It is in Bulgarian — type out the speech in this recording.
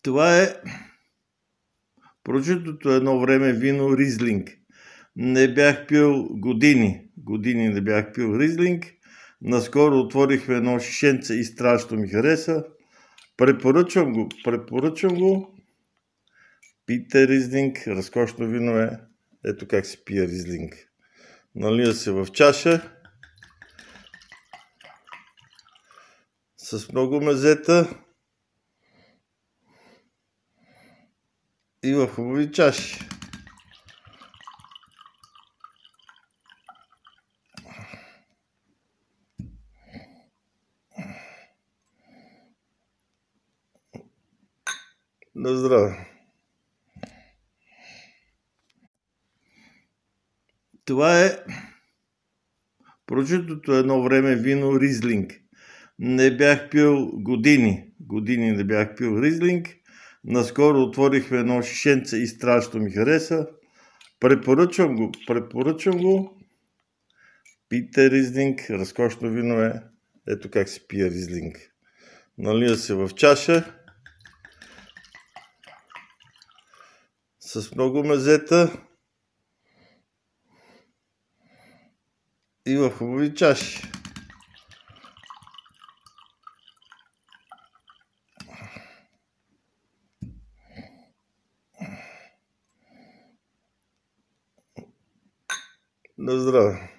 Това е прочутото едно време вино Ризлинг. Не бях пил години не бях пил Ризлинг. Наскоро отворихме едно шишенце и страшно ми хареса. Препоръчвам го. Пийте Ризлинг, разкошно вино е. Ето как се пие Ризлинг. Налия се в чаша с много мезета и в хубави чаши. На здраве! Това е прочутото едно време вино Ризлинг. Не бях пил години не бях пил Ризлинг. Наскоро отворихме едно шишенце и страшно ми хареса. Препоръчвам го. Пийте Ризлинг, разкошно вино е. Ето как се пие Ризлинг. Налия се в чаша с много мезета и в хубави чаши. На здраве!